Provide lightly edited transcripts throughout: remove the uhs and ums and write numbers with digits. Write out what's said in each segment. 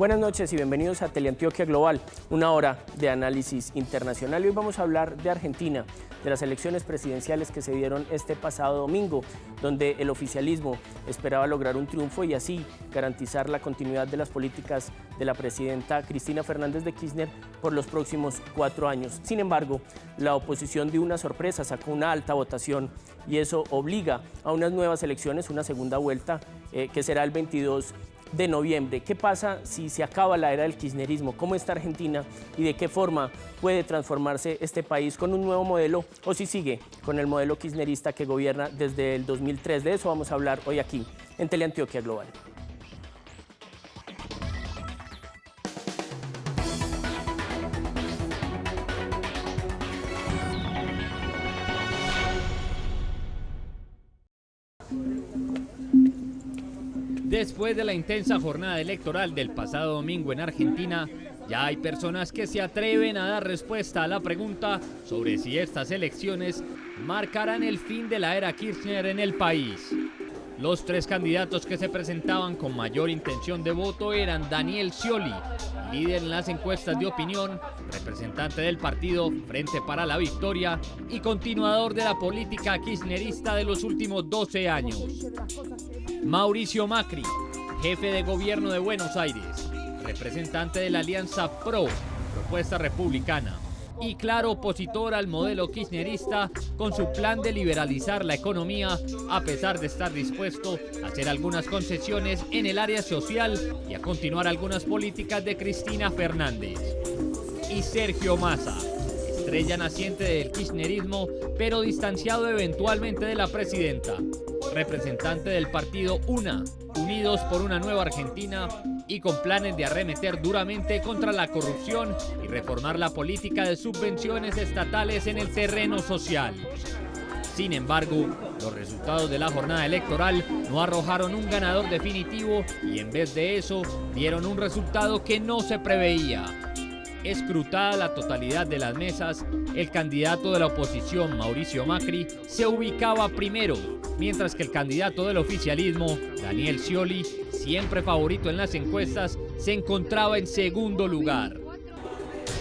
Buenas noches y bienvenidos a Teleantioquia Global, una hora de análisis internacional. Y hoy vamos a hablar de Argentina, de las elecciones presidenciales que se dieron este pasado domingo, donde el oficialismo esperaba lograr un triunfo y así garantizar la continuidad de las políticas de la presidenta Cristina Fernández de Kirchner por los próximos 4 años. Sin embargo, la oposición dio una sorpresa, sacó una alta votación y eso obliga a unas nuevas elecciones, una segunda vuelta que será el 22 de noviembre. ¿Qué pasa si se acaba la era del kirchnerismo? ¿Cómo está Argentina y de qué forma puede transformarse este país con un nuevo modelo o si sigue con el modelo kirchnerista que gobierna desde el 2003? De eso vamos a hablar hoy aquí en Teleantioquia Global. Después de la intensa jornada electoral del pasado domingo en Argentina, ya hay personas que se atreven a dar respuesta a la pregunta sobre si estas elecciones marcarán el fin de la era Kirchner en el país. Los 3 candidatos que se presentaban con mayor intención de voto eran Daniel Scioli, líder en las encuestas de opinión, representante del partido Frente para la Victoria y continuador de la política kirchnerista de los últimos 12 años. Mauricio Macri, jefe de gobierno de Buenos Aires, representante de la Alianza PRO, propuesta republicana, y claro opositor al modelo kirchnerista con su plan de liberalizar la economía, a pesar de estar dispuesto a hacer algunas concesiones en el área social y a continuar algunas políticas de Cristina Fernández. Y Sergio Massa, estrella naciente del kirchnerismo, pero distanciado eventualmente de la presidenta, representante del partido UNA, Unidos por una Nueva Argentina, y con planes de arremeter duramente contra la corrupción y reformar la política de subvenciones estatales en el terreno social. Sin embargo, los resultados de la jornada electoral no arrojaron un ganador definitivo y en vez de eso dieron un resultado que no se preveía. Escrutada la totalidad de las mesas, el candidato de la oposición, Mauricio Macri, se ubicaba primero, mientras que el candidato del oficialismo, Daniel Scioli, siempre favorito en las encuestas, se encontraba en segundo lugar.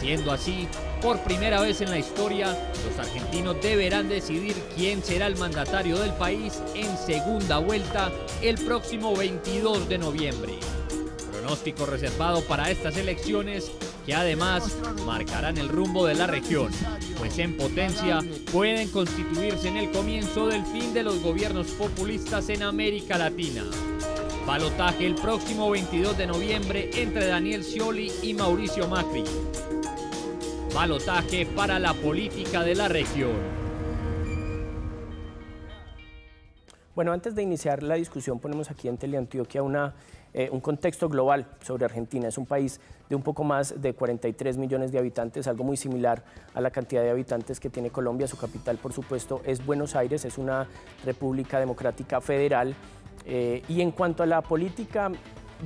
Siendo así, por primera vez en la historia, los argentinos deberán decidir quién será el mandatario del país en segunda vuelta el próximo 22 de noviembre. Pronóstico reservado para estas elecciones que además marcarán el rumbo de la región, pues en potencia pueden constituirse en el comienzo del fin de los gobiernos populistas en América Latina. Balotaje el próximo 22 de noviembre entre Daniel Scioli y Mauricio Macri. Balotaje para la política de la región. Bueno, antes de iniciar la discusión ponemos aquí en Teleantioquia un contexto global sobre Argentina. Es un país de un poco más de 43 millones de habitantes, algo muy similar a la cantidad de habitantes que tiene Colombia. Su capital, por supuesto, es Buenos Aires, es una república democrática federal. Y en cuanto a la política,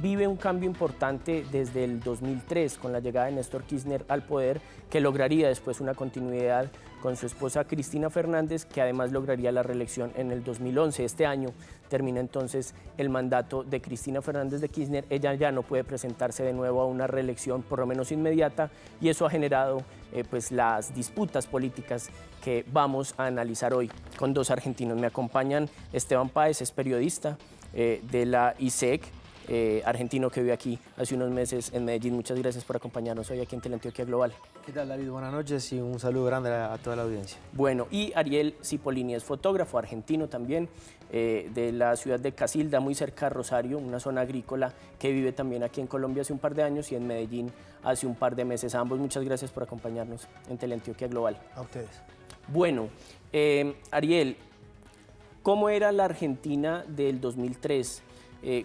vive un cambio importante desde el 2003 con la llegada de Néstor Kirchner al poder, que lograría después una continuidad con su esposa Cristina Fernández, que además lograría la reelección en el 2011. Este año termina entonces el mandato de Cristina Fernández de Kirchner. Ella ya no puede presentarse de nuevo a una reelección, por lo menos inmediata, y eso ha generado pues las disputas políticas que vamos a analizar hoy con 2 argentinos. Me acompañan Esteban Páez, es periodista de la ISEC, argentino que vive aquí hace unos meses en Medellín. Muchas gracias por acompañarnos hoy aquí en Teleantioquia Global. ¿Qué tal, David? Buenas noches y un saludo grande a toda la audiencia. Bueno, y Ariel Cipollini es fotógrafo argentino también, de la ciudad de Casilda, muy cerca de Rosario, una zona agrícola, que vive también aquí en Colombia hace un par de años y en Medellín hace un par de meses. A ambos muchas gracias por acompañarnos en Teleantioquia Global. A ustedes. Bueno, Ariel, ¿cómo era la Argentina del 2003?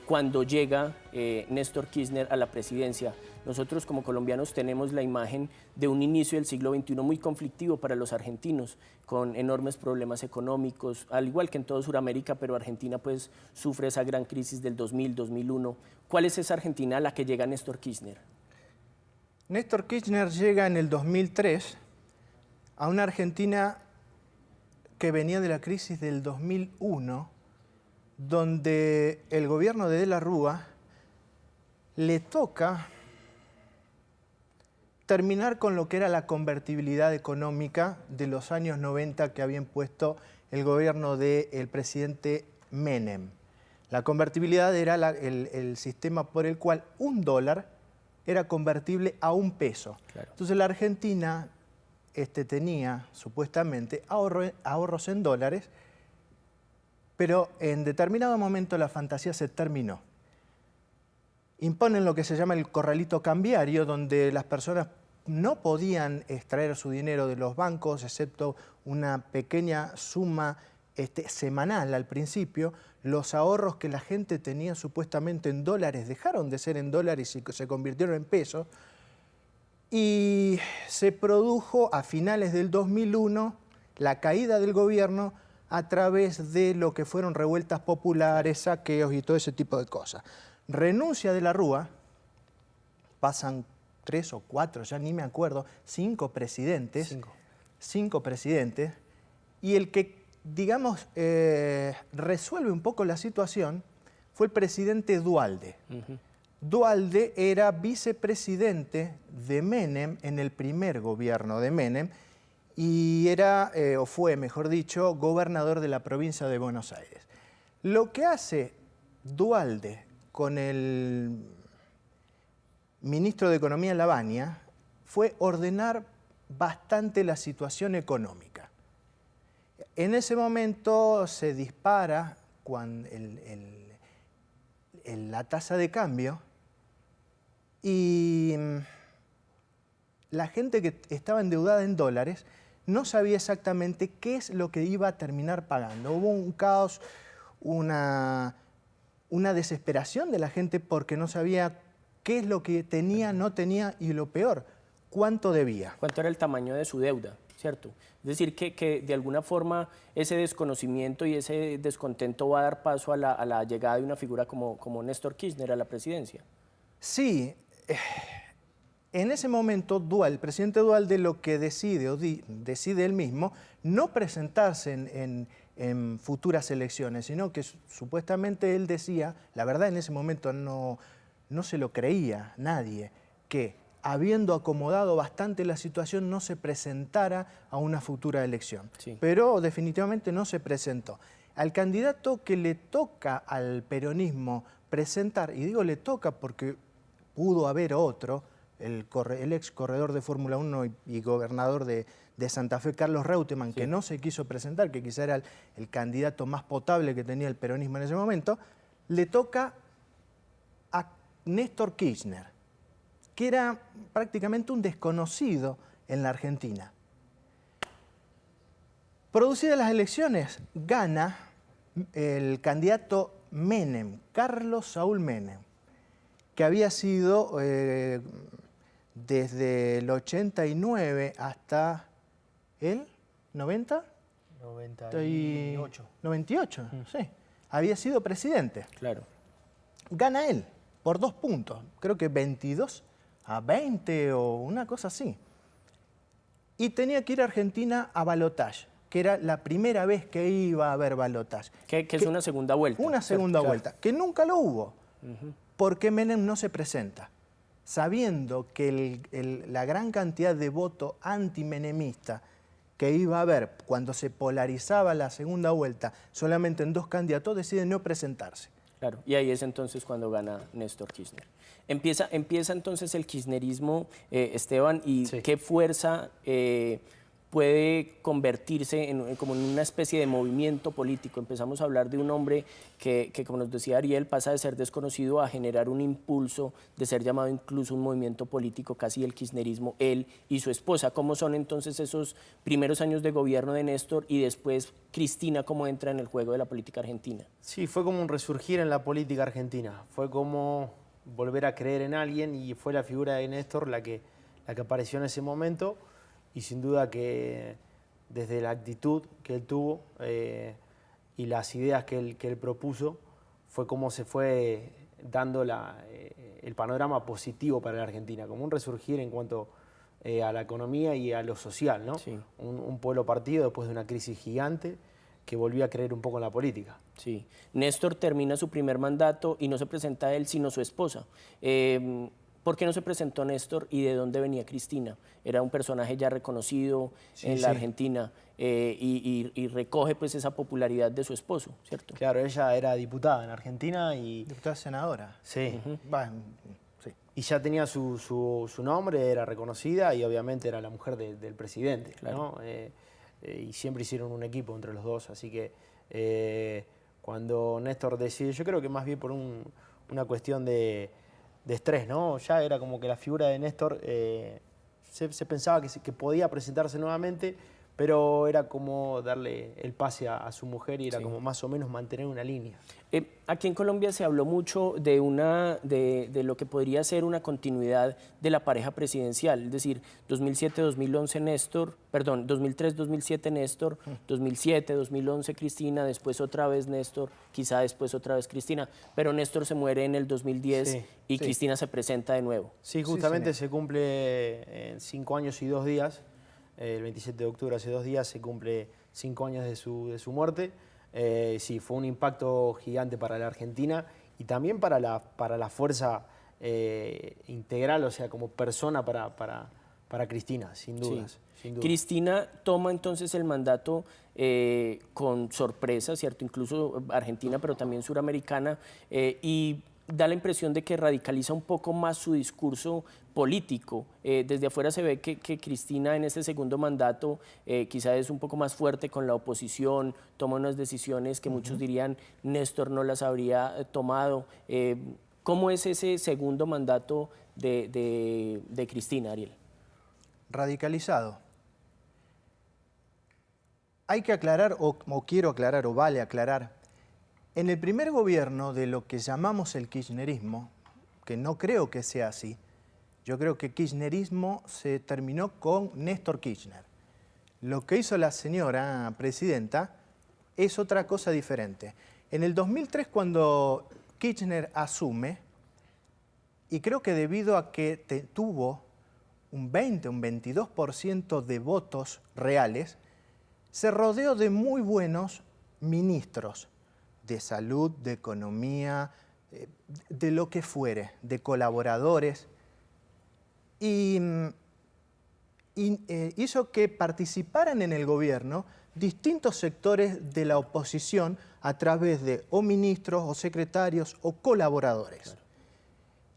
Cuando llega Néstor Kirchner a la presidencia. Nosotros como colombianos tenemos la imagen de un inicio del siglo XXI muy conflictivo para los argentinos, con enormes problemas económicos, al igual que en toda Sudamérica, pero Argentina pues sufre esa gran crisis del 2000, 2001. ¿Cuál es esa Argentina a la que llega Néstor Kirchner? Néstor Kirchner llega en el 2003 a una Argentina que venía de la crisis del 2001, donde el gobierno de la Rúa le toca terminar con lo que era la convertibilidad económica de los años 90 que había impuesto el gobierno del presidente Menem. La convertibilidad era el sistema por el cual un dólar era convertible a un peso. Claro. Entonces la Argentina tenía supuestamente ahorros en dólares, pero en determinado momento la fantasía se terminó. Imponen lo que se llama el corralito cambiario, donde las personas no podían extraer su dinero de los bancos, excepto una pequeña suma semanal al principio. Los ahorros que la gente tenía supuestamente en dólares dejaron de ser en dólares y se convirtieron en pesos. Y se produjo a finales del 2001 la caída del gobierno a través de lo que fueron revueltas populares, saqueos y todo ese tipo de cosas. Renuncia de la Rúa, pasan 3 o 4, ya ni me acuerdo, 5 presidentes. 5 presidentes. Y el que, digamos, resuelve un poco la situación fue el presidente Duhalde. Duhalde era vicepresidente de Menem en el primer gobierno de Menem y era, o fue, mejor dicho, gobernador de la provincia de Buenos Aires. Lo que hace Duhalde con el ministro de Economía Lavagna fue ordenar bastante la situación económica. En ese momento se dispara la tasa de cambio y la gente que estaba endeudada en dólares no sabía exactamente qué es lo que iba a terminar pagando. Hubo un caos, una desesperación de la gente porque no sabía qué es lo que tenía, no tenía y lo peor, cuánto debía. ¿Cuánto era el tamaño de su deuda? ¿Cierto? Es decir, que de alguna forma ese desconocimiento y ese descontento va a dar paso a la llegada de una figura como Néstor Kirchner a la presidencia. Sí, en ese momento el presidente Duhalde lo que decide, decide él mismo, no presentarse en futuras elecciones, sino que supuestamente él decía, la verdad en ese momento no se lo creía nadie, que habiendo acomodado bastante la situación no se presentara a una futura elección. Sí. Pero definitivamente no se presentó. Al candidato que le toca al peronismo presentar, y digo le toca porque pudo haber otro, el ex corredor de Fórmula 1 y gobernador de Santa Fe, Carlos Reutemann, sí, que no se quiso presentar, que quizá era el candidato más potable que tenía el peronismo en ese momento, le toca a Néstor Kirchner, que era prácticamente un desconocido en la Argentina. Producidas las elecciones, gana el candidato Menem, Carlos Saúl Menem, que había sido desde el 89 hasta el 90? 98. 98, sí. Había sido presidente. Claro. Gana él por 2 puntos, creo que 22-20 o una cosa así. Y tenía que ir a Argentina a balotaje, que era la primera vez que iba a haber balotaje. Que es una segunda vuelta. Una segunda vuelta, que nunca lo hubo. Porque Menem no se presenta, sabiendo que la gran cantidad de voto antimenemista que iba a haber cuando se polarizaba la segunda vuelta solamente en 2 candidatos, decide no presentarse. Claro, y ahí es entonces cuando gana Néstor Kirchner. Empieza entonces el kirchnerismo, Esteban, y sí, ¿qué fuerza puede convertirse como en una especie de movimiento político? Empezamos a hablar de un hombre que, como nos decía Ariel, pasa de ser desconocido a generar un impulso, de ser llamado incluso un movimiento político, casi el kirchnerismo, él y su esposa. ¿Cómo son entonces esos primeros años de gobierno de Néstor y después Cristina, cómo entra en el juego de la política argentina? Sí, fue como un resurgir en la política argentina, fue como volver a creer en alguien y fue la figura de Néstor la que apareció en ese momento. Y sin duda que desde la actitud que él tuvo y las ideas que él propuso, fue como se fue dando el panorama positivo para la Argentina, como un resurgir en cuanto a la economía y a lo social, ¿no? Sí. Un pueblo partido después de una crisis gigante que volvió a creer un poco en la política. Sí. Néstor termina su primer mandato y no se presenta él, sino su esposa. ¿Por qué no se presentó Néstor y de dónde venía Cristina? Era un personaje ya reconocido en la Argentina y recoge pues esa popularidad de su esposo, ¿cierto? Claro, ella era diputada en Argentina y... Diputada senadora. Sí. Sí. Y ya tenía su nombre, era reconocida y obviamente era la mujer del presidente, Claro. ¿no? Y siempre hicieron un equipo entre los dos, así que cuando Néstor decidió, yo creo que más bien por una cuestión de estrés, ¿no? Ya era como que la figura de Néstor se pensaba que podía presentarse nuevamente, pero era como darle el pase a su mujer y era como más o menos mantener una línea. Aquí en Colombia se habló mucho de lo que podría ser una continuidad de la pareja presidencial, es decir, 2007-2011 Néstor, perdón, 2003-2007 Néstor, 2007-2011 Cristina, después otra vez Néstor, quizá después otra vez Cristina, pero Néstor se muere en el 2010 y Cristina se presenta de nuevo. Sí, justamente se cumple en 5 años y 2 días, el 27 de octubre, hace 2 días, se cumple 5 años de su muerte. Sí, fue un impacto gigante para la Argentina y también para la fuerza integral, o sea, como persona para Cristina, sin dudas. Sin duda. Cristina toma entonces el mandato con sorpresa, ¿cierto? Incluso Argentina, pero también suramericana, y da la impresión de que radicaliza un poco más su discurso político. Desde afuera se ve que Cristina en ese segundo mandato quizá es un poco más fuerte con la oposición, toma unas decisiones que muchos dirían Néstor no las habría tomado. ¿Cómo es ese segundo mandato de Cristina, Ariel? Radicalizado. Hay que aclarar, o quiero aclarar, o vale aclarar, en el primer gobierno de lo que llamamos el kirchnerismo, que no creo que sea así, yo creo que kirchnerismo se terminó con Néstor Kirchner. Lo que hizo la señora presidenta es otra cosa diferente. En el 2003, cuando Kirchner asume, y creo que debido a que tuvo un 20, un 22% de votos reales, se rodeó de muy buenos ministros de salud, de economía, de lo que fuere, de colaboradores, y hizo que participaran en el gobierno distintos sectores de la oposición a través de o ministros, o secretarios, o colaboradores. Claro.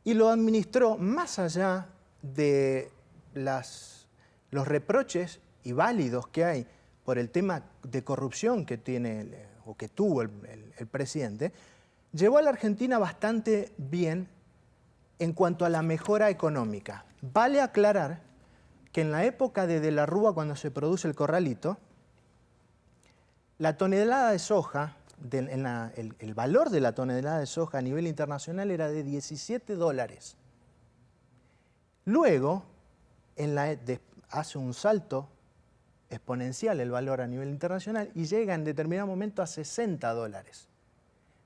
Y lo administró más allá de los reproches y válidos que hay por el tema de corrupción que tiene o que tuvo el presidente, llevó a la Argentina bastante bien en cuanto a la mejora económica. Vale aclarar que en la época de la Rúa, cuando se produce el corralito, la tonelada de soja, el valor de la tonelada de soja a nivel internacional era de $17. Luego, hace un salto exponencial el valor a nivel internacional y llega en determinado momento a $60.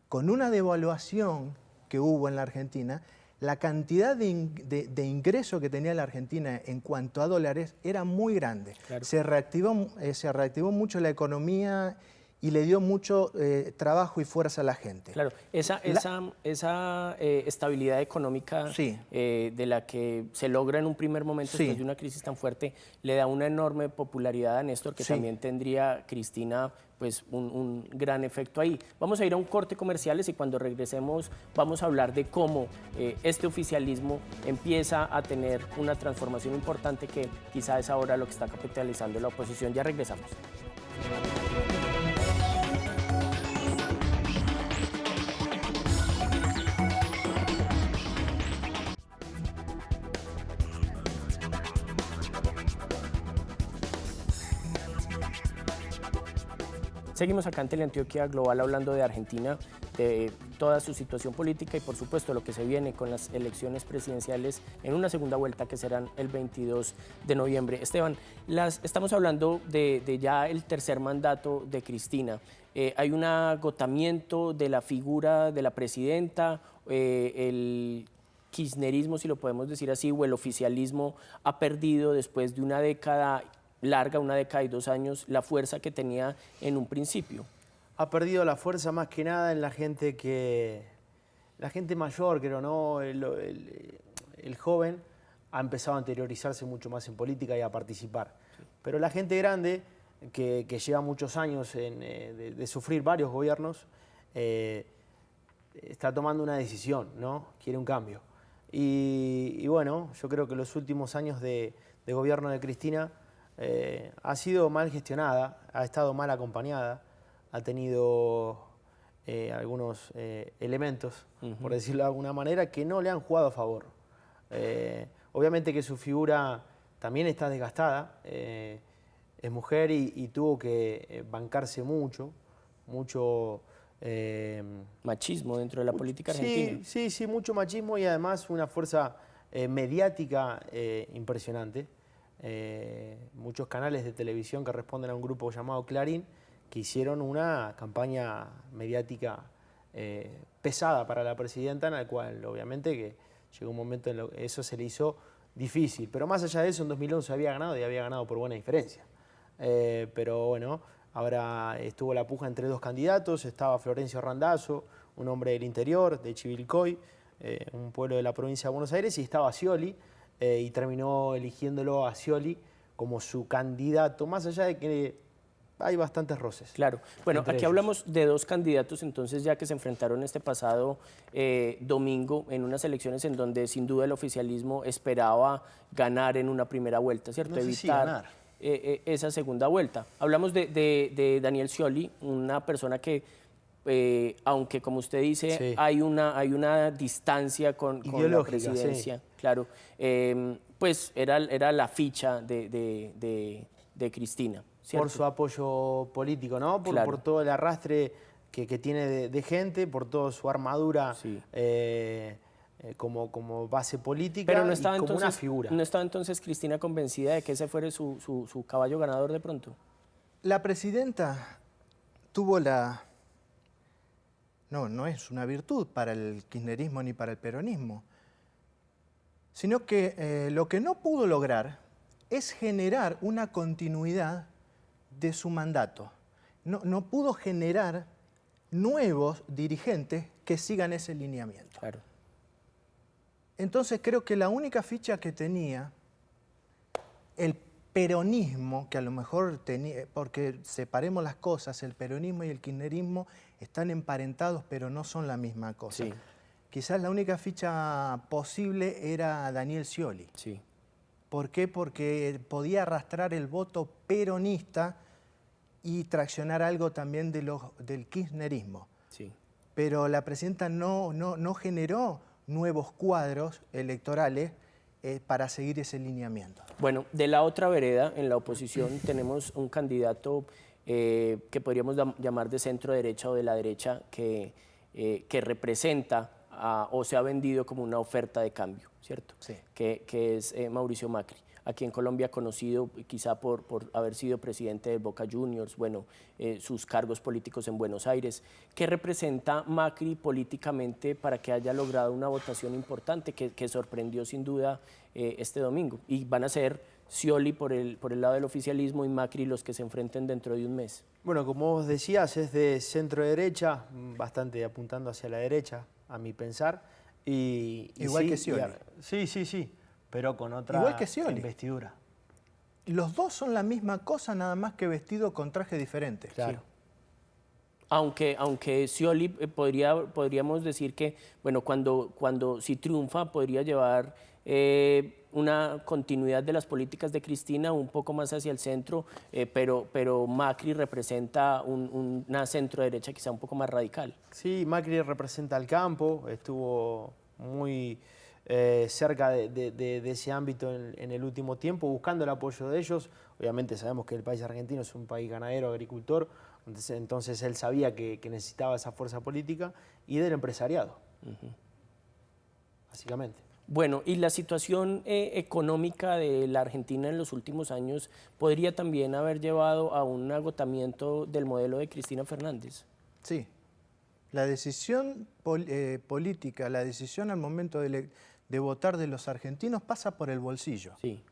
Con una devaluación que hubo en la Argentina, la cantidad de ingreso que tenía la Argentina en cuanto a dólares era muy grande. Claro. Se reactivó mucho la economía y le dio mucho trabajo y fuerza a la gente. Claro, esa estabilidad económica de la que se logra en un primer momento después de una crisis tan fuerte, le da una enorme popularidad a Néstor, que también tendría Cristina pues un gran efecto ahí. Vamos a ir a un corte comerciales y cuando regresemos vamos a hablar de cómo este oficialismo empieza a tener una transformación importante que quizá es ahora lo que está capitalizando la oposición. Ya regresamos. Seguimos acá en Teleantioquia Global hablando de Argentina, de toda su situación política y por supuesto lo que se viene con las elecciones presidenciales en una segunda vuelta que serán el 22 de noviembre. Esteban, estamos hablando de ya el tercer mandato de Cristina. ¿Hay un agotamiento de la figura de la presidenta? ¿El kirchnerismo, si lo podemos decir así, o el oficialismo ha perdido después de una década larga, una década y 2 años, la fuerza que tenía en un principio? Ha perdido la fuerza más que nada en la gente mayor, creo, ¿no? el joven ha empezado a interiorizarse mucho más en política y a participar. Pero la gente grande, que lleva muchos años de sufrir varios gobiernos, está tomando una decisión, ¿no? Quiere un cambio. Y bueno, yo creo que los últimos años de gobierno de Cristina ha sido mal gestionada, ha estado mal acompañada, ha tenido algunos elementos, por decirlo de alguna manera, que no le han jugado a favor. Obviamente que su figura también está desgastada, es mujer y tuvo que bancarse mucho machismo dentro de la política argentina. Sí, mucho machismo y además una fuerza mediática impresionante. Muchos canales de televisión que responden a un grupo llamado Clarín, que hicieron una campaña mediática pesada para la presidenta, en la cual obviamente que llegó un momento en que eso se le hizo difícil. Pero más allá de eso, en 2011 había ganado y había ganado por buena diferencia. Pero bueno, ahora estuvo la puja entre dos candidatos, estaba Florencio Randazzo, un hombre del interior, de Chivilcoy, un pueblo de la provincia de Buenos Aires, y estaba Scioli, y terminó eligiéndolo a Scioli como su candidato, más allá de que hay bastantes roces. Claro. Bueno, entre aquí ellos. hablamos de dos candidatos, entonces, ya que se enfrentaron este pasado domingo en unas elecciones en donde sin duda el oficialismo esperaba ganar en una primera vuelta, ¿cierto? No sé si Evitar ganar. esa segunda vuelta. Hablamos de Daniel Scioli, una persona que, aunque como usted dice, Sí. hay una distancia con la Ideológica, presidencia, claro, pues era la ficha de Cristina, ¿cierto? Por su apoyo político, ¿no? Claro. Por todo el arrastre que tiene de gente, por toda su armadura Sí. como base política Pero no y estaba, como entonces, una figura. ¿no estaba entonces Cristina convencida de que ese fuera su caballo ganador de pronto? La presidenta tuvo la... No es una virtud para el kirchnerismo ni para el peronismo, sino que lo que no pudo lograr es generar una continuidad de su mandato. No pudo generar nuevos dirigentes que sigan ese lineamiento. Claro. Entonces creo que la única ficha que tenía el peronismo, que a lo mejor tenía, porque separemos las cosas, el peronismo y el kirchnerismo están emparentados, pero no son la misma cosa. Sí. Quizás la única ficha posible era Daniel Scioli. Sí. ¿Por qué? Porque podía arrastrar el voto peronista y traccionar algo también del kirchnerismo. Sí. Pero la presidenta no generó nuevos cuadros electorales para seguir ese lineamiento. Bueno, de la otra vereda, en la oposición, tenemos un candidato que podríamos llamar de centro derecha o de la derecha que representa o se ha vendido como una oferta de cambio, ¿cierto? Sí. Que es Mauricio Macri, aquí en Colombia conocido quizá por haber sido presidente de Boca Juniors, bueno, sus cargos políticos en Buenos Aires. ¿Qué representa Macri políticamente para que haya logrado una votación importante que sorprendió sin duda este domingo? Y van a ser Scioli por el lado del oficialismo y Macri los que se enfrenten dentro de un mes. Bueno, como vos decías, es de centro-derecha, bastante apuntando hacia la derecha, a mi pensar. Igual sí, que Scioli. Sí, pero con otra Igual que Scioli. investidura. Los dos son la misma cosa, nada más que vestido con traje diferente. Claro. Aunque Scioli podríamos decir que, bueno, cuando si triunfa podría llevar una continuidad de las políticas de Cristina un poco más hacia el centro, pero Macri representa una centro derecha quizá un poco más radical. Sí, Macri representa al campo, estuvo muy cerca de ese ámbito en el último tiempo, buscando el apoyo de ellos. Obviamente sabemos que el país argentino es un país ganadero, agricultor, entonces él sabía que necesitaba esa fuerza política y del empresariado, básicamente. Bueno, y la situación económica de la Argentina en los últimos años podría también haber llevado a un agotamiento del modelo de Cristina Fernández. Sí. La decisión política, la decisión al momento de votar de los argentinos pasa por el bolsillo. Sí.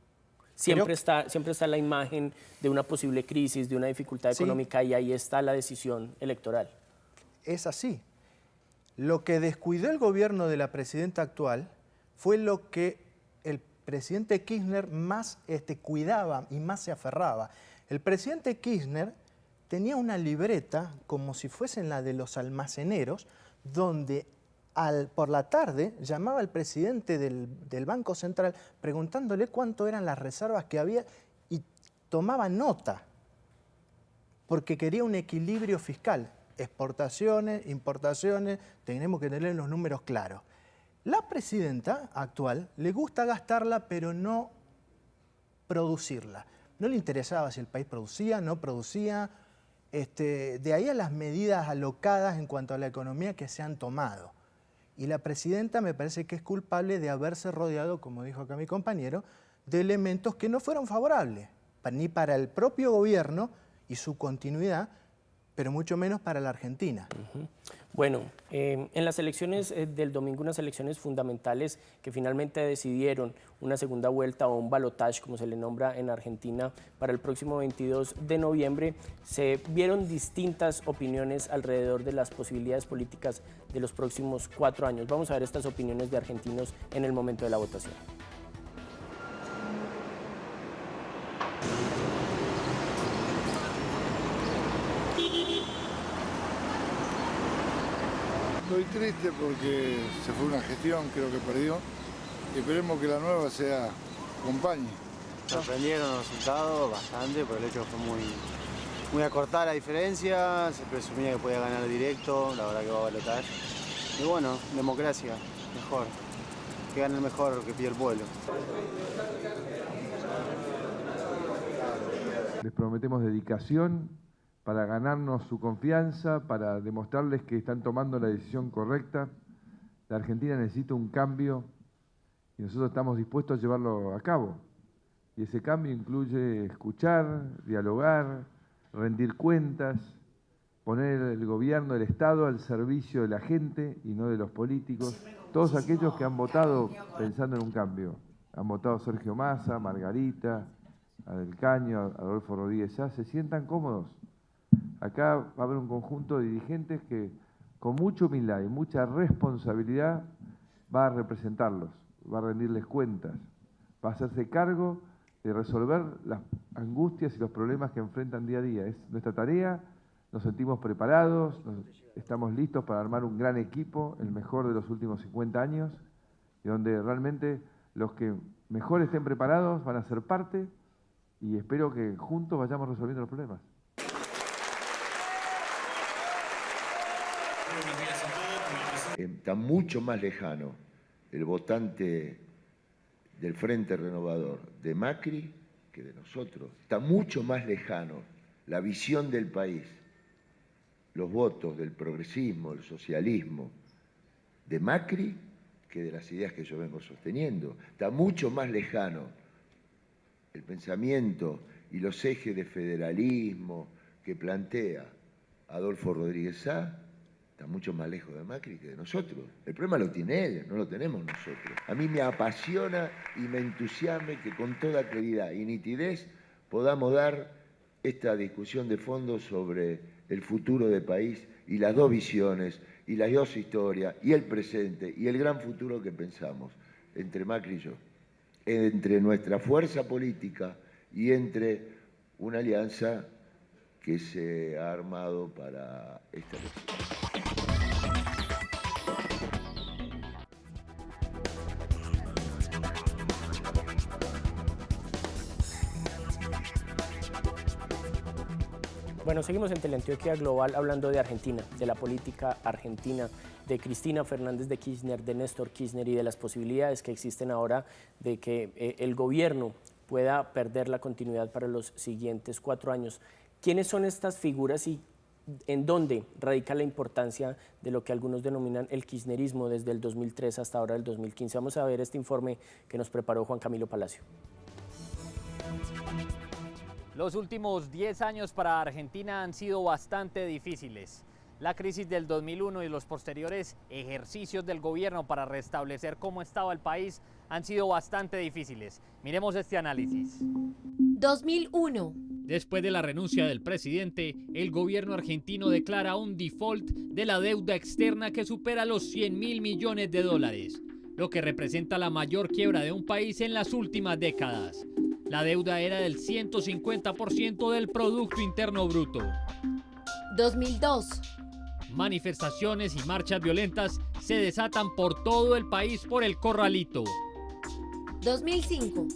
Siempre está la imagen de una posible crisis, de una dificultad económica, y ahí está la decisión electoral. Es así. Lo que descuidó el gobierno de la presidenta actual fue lo que el presidente Kirchner más cuidaba y más se aferraba. El presidente Kirchner tenía una libreta, como si fuesen la de los almaceneros, donde por la tarde llamaba al presidente del Banco Central preguntándole cuánto eran las reservas que había y tomaba nota, porque quería un equilibrio fiscal. Exportaciones, importaciones, tenemos que tener los números claros. La presidenta actual le gusta gastarla, pero no producirla. No le interesaba si el país producía, no producía. De ahí a las medidas alocadas en cuanto a la economía que se han tomado. Y la presidenta me parece que es culpable de haberse rodeado, como dijo acá mi compañero, de elementos que no fueron favorables, ni para el propio gobierno y su continuidad, pero mucho menos para la Argentina. Bueno, en las elecciones del domingo, unas elecciones fundamentales que finalmente decidieron una segunda vuelta o un balotaje, como se le nombra en Argentina, para el próximo 22 de noviembre, se vieron distintas opiniones alrededor de las posibilidades políticas de los próximos 4 años. Vamos a ver estas opiniones de argentinos en el momento de la votación. Estoy triste porque se fue una gestión, creo que perdió. Y esperemos que la nueva acompañe. Sorprendieron los resultados bastante por el hecho que fue muy acortada la diferencia. Se presumía que podía ganar directo, la verdad que va a balotaje. Y bueno, democracia, mejor. Que gane el mejor que pide el pueblo. Les prometemos dedicación para ganarnos su confianza, para demostrarles que están tomando la decisión correcta. La Argentina necesita un cambio y nosotros estamos dispuestos a llevarlo a cabo. Y ese cambio incluye escuchar, dialogar, rendir cuentas, poner el gobierno, el Estado al servicio de la gente y no de los políticos. Todos aquellos que han votado pensando en un cambio. Han votado Sergio Massa, Margarita, Del Caño, Adolfo Rodríguez Sá, se sientan cómodos. Acá va a haber un conjunto de dirigentes que con mucha humildad y mucha responsabilidad va a representarlos, va a rendirles cuentas, va a hacerse cargo de resolver las angustias y los problemas que enfrentan día a día. Es nuestra tarea, nos sentimos preparados, estamos listos para armar un gran equipo, el mejor de los últimos 50 años, y donde realmente los que mejor estén preparados van a ser parte y espero que juntos vayamos resolviendo los problemas. Está mucho más lejano el votante del Frente Renovador de Macri que de nosotros. Está mucho más lejano la visión del país, los votos del progresismo, el socialismo de Macri que de las ideas que yo vengo sosteniendo. Está mucho más lejano el pensamiento y los ejes de federalismo que plantea Adolfo Rodríguez Sá. Está mucho más lejos de Macri que de nosotros. El problema lo tiene él, no lo tenemos nosotros. A mí me apasiona y me entusiasma que con toda claridad y nitidez podamos dar esta discusión de fondo sobre el futuro del país y las dos visiones y las dos historias y el presente y el gran futuro que pensamos entre Macri y yo, entre nuestra fuerza política y entre una alianza que se ha armado para esta elección. Bueno, seguimos en Teleantioquia Global hablando de Argentina, de la política argentina, de Cristina Fernández de Kirchner, de Néstor Kirchner y de las posibilidades que existen ahora de que el gobierno pueda perder la continuidad para los siguientes 4 años. ¿Quiénes son estas figuras y en dónde radica la importancia de lo que algunos denominan el kirchnerismo desde el 2003 hasta ahora el 2015? Vamos a ver este informe que nos preparó Juan Camilo Palacio. Los últimos 10 años para Argentina han sido bastante difíciles. La crisis del 2001 y los posteriores ejercicios del gobierno para restablecer cómo estaba el país han sido bastante difíciles. Miremos este análisis. 2001. Después de la renuncia del presidente, el gobierno argentino declara un default de la deuda externa que supera los 100.000 millones de dólares. lo que representa la mayor quiebra de un país en las últimas décadas. La deuda era del 150% del Producto Interno Bruto. 2002. Manifestaciones y marchas violentas se desatan por todo el país por el corralito. 2005.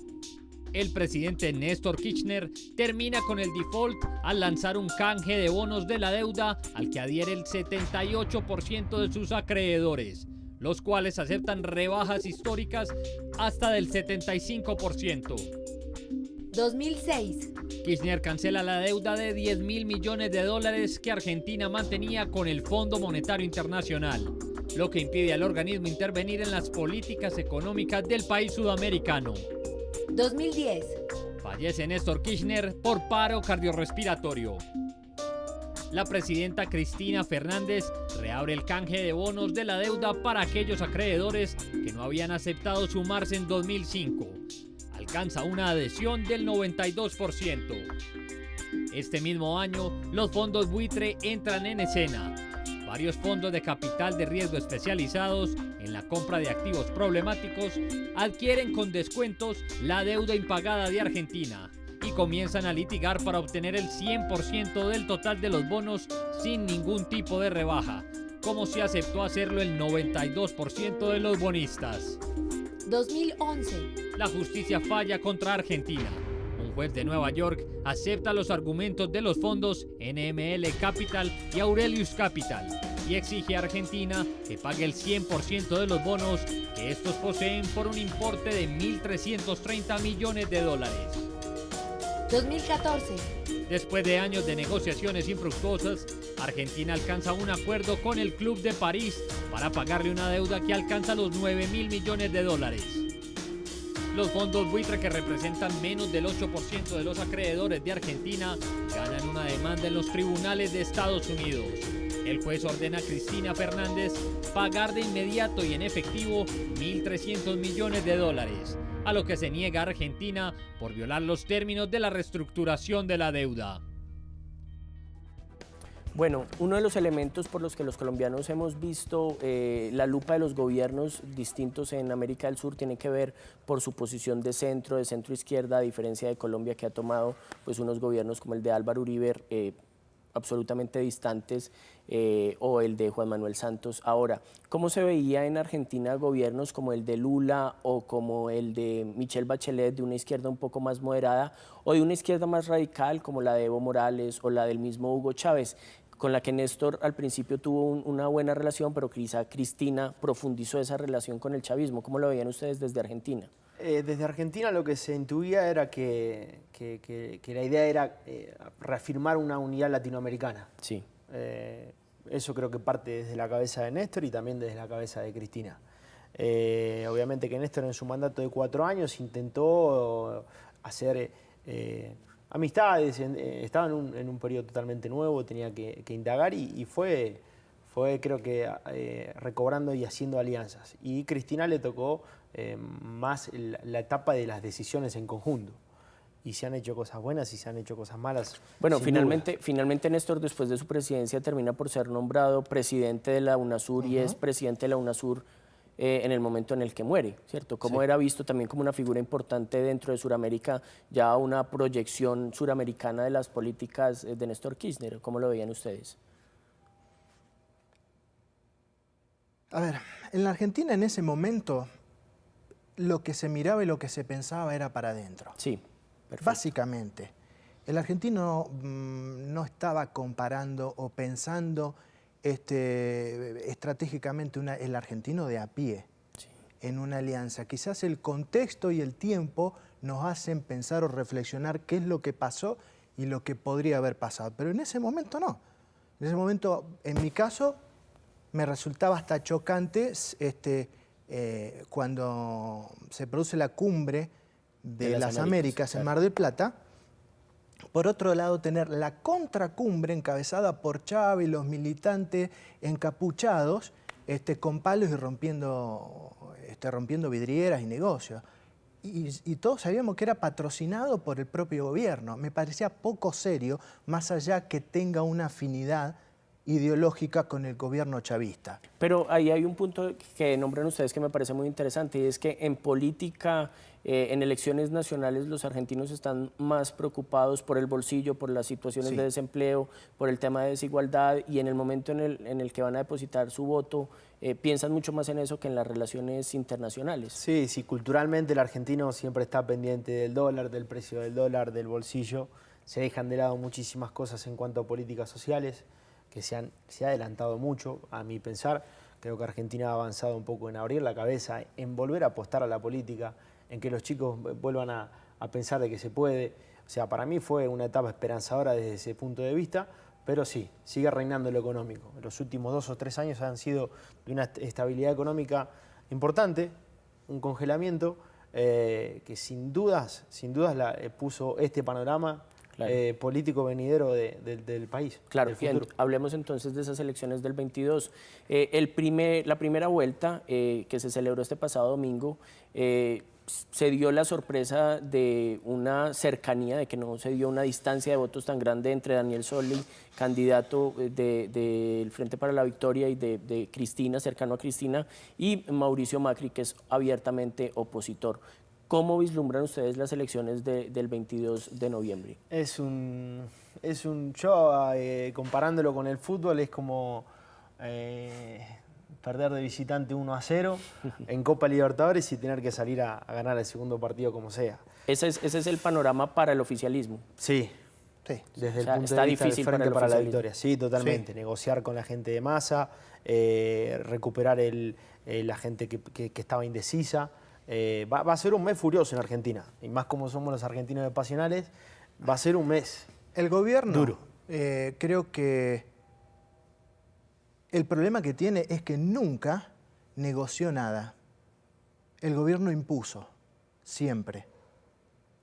El presidente Néstor Kirchner termina con el default al lanzar un canje de bonos de la deuda al que adhiere el 78% de sus acreedores, los cuales aceptan rebajas históricas hasta del 75%. 2006. Kirchner cancela la deuda de $10.000 millones que Argentina mantenía con el Fondo Monetario Internacional, lo que impide al organismo intervenir en las políticas económicas del país sudamericano. 2010. Fallece Néstor Kirchner por paro cardiorrespiratorio. La presidenta Cristina Fernández reabre el canje de bonos de la deuda para aquellos acreedores que no habían aceptado sumarse en 2005. Alcanza una adhesión del 92%. Este mismo año, los fondos buitre entran en escena. Varios fondos de capital de riesgo especializados en la compra de activos problemáticos adquieren con descuentos la deuda impagada de Argentina y comienzan a litigar para obtener el 100% del total de los bonos sin ningún tipo de rebaja, como si aceptó hacerlo el 92% de los bonistas. 2011. La justicia falla contra Argentina. Un juez de Nueva York acepta los argumentos de los fondos NML Capital y Aurelius Capital y exige a Argentina que pague el 100% de los bonos que estos poseen por un importe de $1.330 millones. 2014. Después de años de negociaciones infructuosas, Argentina alcanza un acuerdo con el Club de París para pagarle una deuda que alcanza los $9.000 millones. Los fondos buitre, que representan menos del 8% de los acreedores de Argentina, ganan una demanda en los tribunales de Estados Unidos. El juez ordena a Cristina Fernández pagar de inmediato y en efectivo $1.300 millones, a lo que se niega Argentina por violar los términos de la reestructuración de la deuda. Bueno, uno de los elementos por los que los colombianos hemos visto la lupa de los gobiernos distintos en América del Sur tiene que ver por su posición de centro izquierda, a diferencia de Colombia, que ha tomado pues unos gobiernos como el de Álvaro Uribe, absolutamente distantes, o el de Juan Manuel Santos. Ahora, ¿cómo se veía en Argentina gobiernos como el de Lula o como el de Michelle Bachelet, de una izquierda un poco más moderada, o de una izquierda más radical como la de Evo Morales o la del mismo Hugo Chávez, con la que Néstor al principio tuvo una buena relación, pero quizá Cristina profundizó esa relación con el chavismo? ¿Cómo lo veían ustedes desde Argentina? Desde Argentina lo que se intuía era que la idea era reafirmar una unidad latinoamericana. Sí. Eso creo que parte desde la cabeza de Néstor y también desde la cabeza de Cristina. Obviamente que Néstor en su mandato de 4 años intentó hacer amistades, estaba en un periodo totalmente nuevo, tenía que indagar y fue creo que recobrando y haciendo alianzas. Y Cristina le tocó más la etapa de las decisiones en conjunto. Y se han hecho cosas buenas y se han hecho cosas malas. Bueno, finalmente Néstor, después de su presidencia, termina por ser nombrado presidente de la UNASUR y es presidente de la UNASUR en el momento en el que muere, ¿cierto? Como era visto también como una figura importante dentro de Sudamérica, ya una proyección suramericana de las políticas de Néstor Kirchner. ¿Cómo lo veían ustedes? A ver, en la Argentina en ese momento lo que se miraba y lo que se pensaba era para adentro. Sí, perfecto. Básicamente, el argentino no estaba comparando o pensando estratégicamente el argentino de a pie en una alianza. Quizás el contexto y el tiempo nos hacen pensar o reflexionar qué es lo que pasó y lo que podría haber pasado. Pero en ese momento no. En ese momento, en mi caso, me resultaba hasta chocante cuando se produce la cumbre de las Américas en Mar del Plata. Por otro lado, tener la contracumbre encabezada por Chávez y los militantes encapuchados con palos y rompiendo vidrieras y negocios. Y todos sabíamos que era patrocinado por el propio gobierno. Me parecía poco serio, más allá que tenga una afinidad ideológica con el gobierno chavista. Pero ahí hay un punto que nombran ustedes que me parece muy interesante, y es que en política, en elecciones nacionales, los argentinos están más preocupados por el bolsillo, por las situaciones de desempleo, por el tema de desigualdad, y en el momento en el que van a depositar su voto, piensan mucho más en eso que en las relaciones internacionales. Sí, sí, culturalmente el argentino siempre está pendiente del dólar, del precio del dólar, del bolsillo. Se dejan de lado muchísimas cosas en cuanto a políticas sociales, que se ha adelantado mucho, a mi pensar. Creo que Argentina ha avanzado un poco en abrir la cabeza, en volver a apostar a la política, en que los chicos vuelvan a pensar de que se puede. O sea, para mí fue una etapa esperanzadora desde ese punto de vista, pero sí, sigue reinando lo económico. Los últimos 2 o 3 años han sido de una estabilidad económica importante, un congelamiento que sin dudas puso este panorama político venidero del país. Claro, bien, hablemos entonces de esas elecciones del 22. La primera vuelta que se celebró este pasado domingo, se dio la sorpresa de una cercanía, de que no se dio una distancia de votos tan grande entre Daniel Scioli, candidato del Frente para la Victoria, y de Cristina, cercano a Cristina, y Mauricio Macri, que es abiertamente opositor. ¿Cómo vislumbran ustedes las elecciones del 22 de noviembre? Comparándolo con el fútbol, es como perder de visitante 1-0 en Copa Libertadores y tener que salir a ganar el segundo partido como sea. Ese es el panorama para el oficialismo. Sí. Sí. Desde O sea, el punto está de vista del difícil Frente para para la el Victoria. Sí, totalmente. Sí. Negociar con la gente de masa, recuperar la gente que estaba indecisa. Va a ser un mes furioso en Argentina, y más como somos los argentinos de pasionales, va a ser un mes El gobierno, duro. Creo que el problema que tiene es que nunca negoció nada. El gobierno impuso, siempre,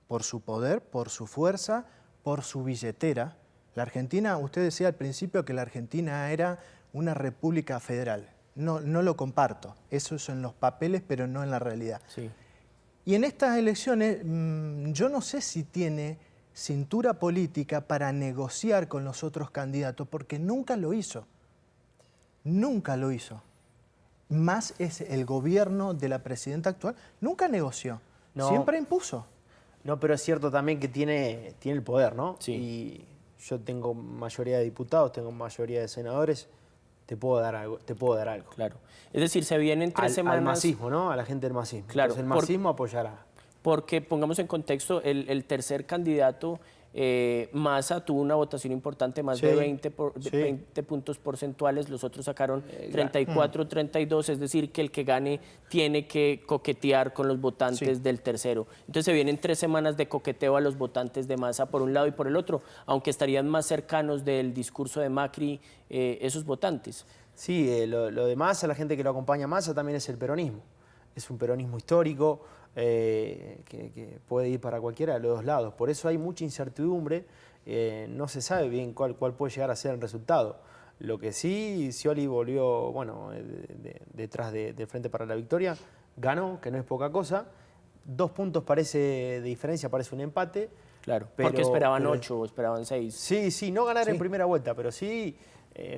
por su poder, por su fuerza, por su billetera. La Argentina, usted decía al principio que la Argentina era una república federal. No lo comparto. Eso es en los papeles, pero no en la realidad. Sí. Y en estas elecciones, yo no sé si tiene cintura política para negociar con los otros candidatos, porque nunca lo hizo. Nunca lo hizo. Más es el gobierno de la presidenta actual, nunca negoció. No. Siempre impuso. No, pero es cierto también que tiene el poder, ¿no? Sí. Y yo tengo mayoría de diputados, tengo mayoría de senadores, te puedo dar algo. Claro. Es decir, se vienen 3 semanas... Al masismo, ¿no? A la gente del masismo. Claro. Entonces, el masismo apoyará. Porque, pongamos en contexto, el tercer candidato, Massa, tuvo una votación importante, más Sí, de 20 sí. puntos porcentuales, los otros sacaron 34, 32, es decir, que el que gane tiene que coquetear con los votantes del tercero. Entonces se vienen 3 semanas de coqueteo a los votantes de Massa por un lado y por el otro, aunque estarían más cercanos del discurso de Macri esos votantes. Sí, lo de Massa, la gente que lo acompaña a Massa también es el peronismo. Es un peronismo histórico que puede ir para cualquiera de los dos lados. Por eso hay mucha incertidumbre, no se sabe bien cuál puede llegar a ser el resultado. Lo que sí, Scioli volvió detrás del Frente para la Victoria, ganó, que no es poca cosa. 2 puntos de diferencia, parece un empate. Claro, porque esperaban 8 o esperaban 6. Sí, no ganar en primera vuelta, pero sí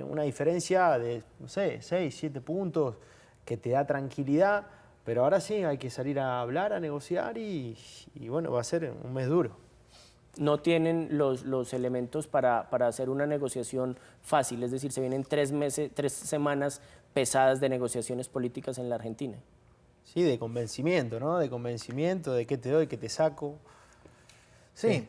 una diferencia de, no sé, 6, 7 puntos que te da tranquilidad. Pero ahora sí hay que salir a hablar, a negociar y bueno, va a ser un mes duro. No tienen los elementos para hacer una negociación fácil, es decir, se vienen 3 semanas pesadas de negociaciones políticas en la Argentina. Sí, de convencimiento, ¿no? De convencimiento, de qué te doy, qué te saco. Sí.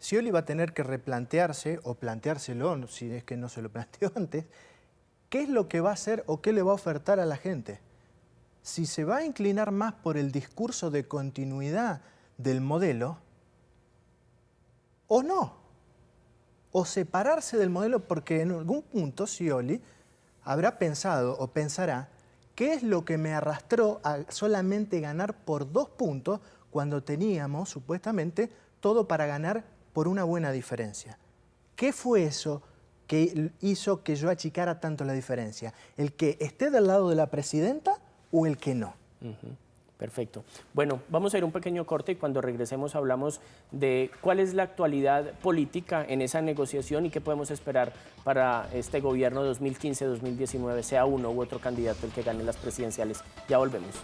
Scioli va a tener que replantearse, o planteárselo, si es que no se lo planteó antes, qué es lo que va a hacer o qué le va a ofertar a la gente. Si se va a inclinar más por el discurso de continuidad del modelo, o no. O separarse del modelo, porque en algún punto Scioli habrá pensado o pensará qué es lo que me arrastró a solamente ganar por 2 puntos cuando teníamos supuestamente todo para ganar por una buena diferencia. ¿Qué fue eso que hizo que yo achicara tanto la diferencia? ¿El que esté del lado de la presidenta o el que no? Perfecto. Bueno, vamos a ir a un pequeño corte y cuando regresemos hablamos de cuál es la actualidad política en esa negociación y qué podemos esperar para este gobierno 2015-2019, sea uno u otro candidato el que gane las presidenciales. Ya volvemos.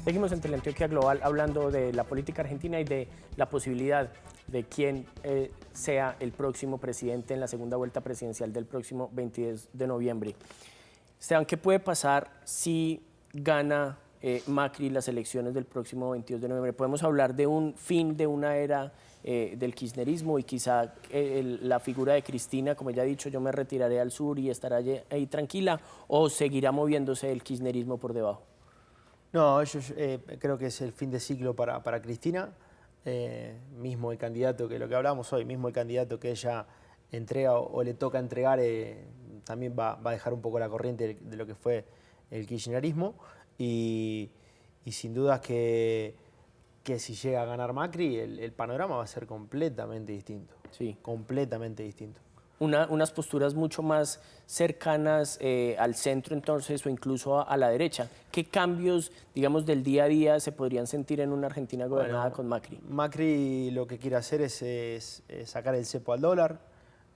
Seguimos en Teleantioquia Global hablando de la política argentina y de la posibilidad de quién sea el próximo presidente en la segunda vuelta presidencial del próximo 22 de noviembre. Esteban, ¿qué puede pasar si gana Macri las elecciones del próximo 22 de noviembre? ¿Podemos hablar de un fin de una era del kirchnerismo y quizá la figura de Cristina, como ya he dicho, yo me retiraré al sur y estaré ahí tranquila, o seguirá moviéndose el kirchnerismo por debajo? No, yo creo que es el fin de ciclo para Cristina. Mismo el candidato, que lo que hablábamos hoy, mismo el candidato que ella entrega o le toca entregar, también va a dejar un poco la corriente de lo que fue el kirchnerismo. Y sin dudas que si llega a ganar Macri, el panorama va a ser completamente distinto. Sí. Completamente distinto. Unas posturas mucho más cercanas al centro entonces o incluso a la derecha. ¿Qué cambios, digamos, del día a día se podrían sentir en una Argentina gobernada con Macri? Macri lo que quiere hacer es sacar el cepo al dólar,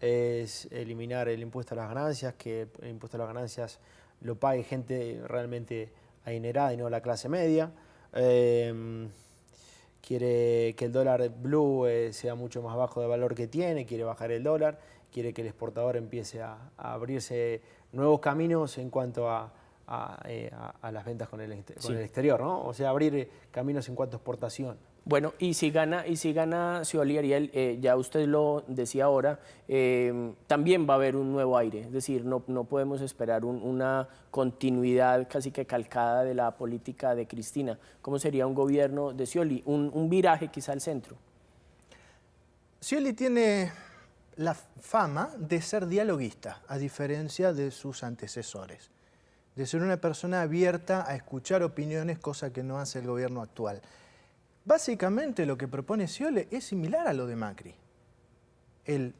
es eliminar el impuesto a las ganancias, que el impuesto a las ganancias lo pague gente realmente adinerada y no la clase media. Quiere que el dólar blue sea mucho más bajo de valor que tiene, quiere bajar el dólar, quiere que el exportador empiece a abrirse nuevos caminos en cuanto a las ventas con el exterior, ¿no? O sea, abrir caminos en cuanto a exportación. Bueno, y si gana Scioli, Ariel, ya usted lo decía ahora, también va a haber un nuevo aire, es decir, no podemos esperar una continuidad casi que calcada de la política de Cristina. ¿Cómo sería un gobierno de Scioli? Un viraje quizá al centro. Scioli tiene la fama de ser dialoguista, a diferencia de sus antecesores, de ser una persona abierta a escuchar opiniones, cosa que no hace el gobierno actual. Básicamente lo que propone Scioli es similar a lo de Macri. Que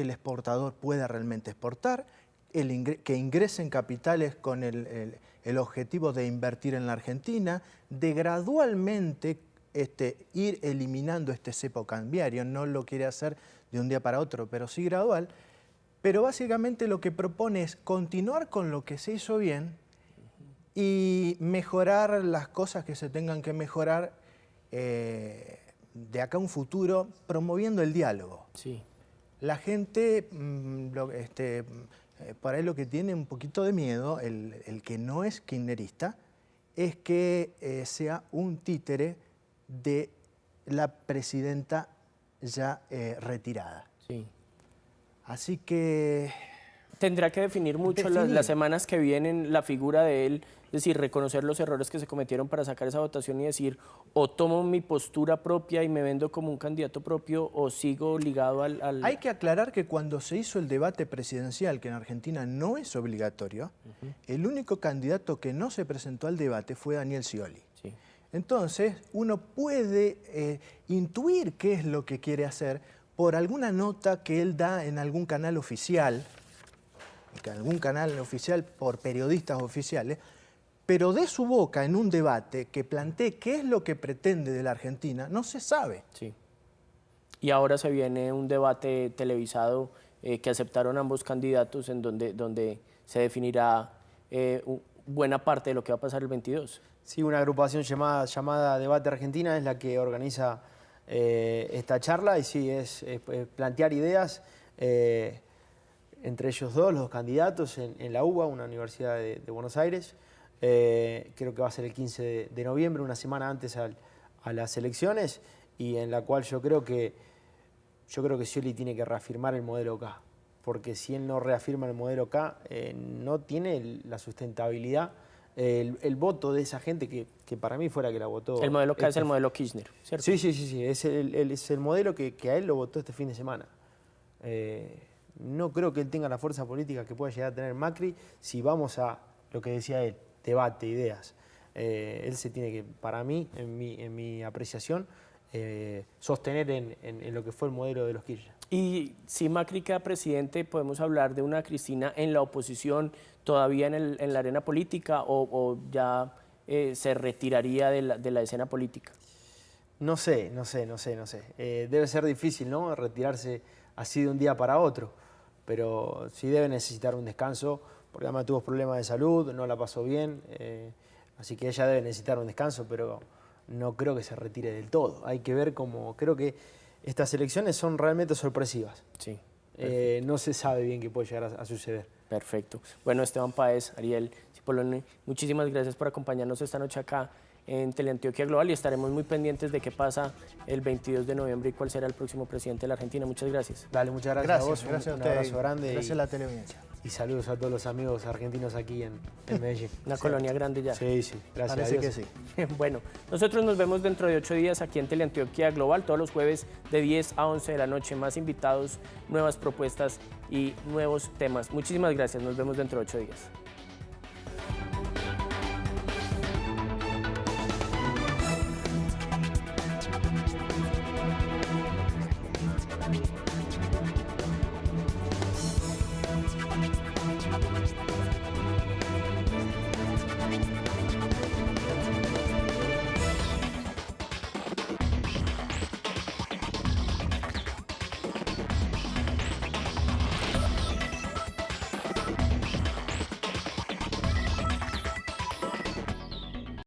el exportador pueda realmente exportar, que ingresen capitales con el objetivo de invertir en la Argentina, de gradualmente ir eliminando este cepo cambiario. No lo quiere hacer de un día para otro, pero sí gradual. Pero básicamente lo que propone es continuar con lo que se hizo bien y mejorar las cosas que se tengan que mejorar de acá a un futuro, promoviendo el diálogo. Sí. La gente, por ahí lo que tiene un poquito de miedo, el que no es kirchnerista, es que sea un títere de la presidenta ya retirada. Sí. Así que tendrá que definir mucho las semanas que vienen la figura de él, es decir, reconocer los errores que se cometieron para sacar esa votación y decir, o tomo mi postura propia y me vendo como un candidato propio, o sigo ligado al... Hay que aclarar que cuando se hizo el debate presidencial, que en Argentina no es obligatorio, el único candidato que no se presentó al debate fue Daniel Scioli. Sí. Entonces, uno puede intuir qué es lo que quiere hacer por alguna nota que él da en algún canal oficial, por periodistas oficiales, pero de su boca en un debate que plantee qué es lo que pretende de la Argentina, no se sabe. Sí. Y ahora se viene un debate televisado que aceptaron ambos candidatos en donde se definirá buena parte de lo que va a pasar el 22. Sí, una agrupación llamada Debate Argentina es la que organiza esta charla y sí, es plantear ideas entre ellos dos, los candidatos en la UBA, una universidad de Buenos Aires. Creo que va a ser el 15 de noviembre, una semana antes a las elecciones, y en la cual yo creo que Scioli tiene que reafirmar el modelo K, porque si él no reafirma el modelo K, no tiene la sustentabilidad, el voto de esa gente que para mí fuera que la votó. El modelo K es el modelo Kirchner, ¿cierto? Sí, es el modelo que a él lo votó este fin de semana. No creo que él tenga la fuerza política que pueda llegar a tener Macri si vamos a lo que decía él, debate, ideas. él se tiene que, para mí, en mi apreciación, sostener en lo que fue el modelo de los Kirchner. Y si Macri queda presidente, ¿podemos hablar de una Cristina en la oposición todavía en la arena política o ya se retiraría de la escena política? No sé. Debe ser difícil, ¿no? Retirarse así de un día para otro, pero sí debe necesitar un descanso, porque además tuvo problemas de salud, no la pasó bien, así que ella debe necesitar un descanso, pero no creo que se retire del todo. Hay que ver cómo, creo que estas elecciones son realmente sorpresivas. Sí. No se sabe bien qué puede llegar a suceder. Perfecto. Bueno, Esteban Páez, Ariel Cipollone, muchísimas gracias por acompañarnos esta noche acá en Teleantioquia Global y estaremos muy pendientes de qué pasa el 22 de noviembre y cuál será el próximo presidente de la Argentina. Muchas gracias. Dale, muchas gracias a vos. Gracias a un ustedes. abrazo grande. Gracias a la teleaudiencia. Y saludos a todos los amigos argentinos aquí en Medellín. Una colonia grande ya. Sí, gracias a Parece Dios. que sí. Bueno, nosotros nos vemos dentro de 8 días aquí en Teleantioquia Global, todos los jueves de 10 a 11 de la noche. Más invitados, nuevas propuestas y nuevos temas. Muchísimas gracias, nos vemos dentro de 8 días.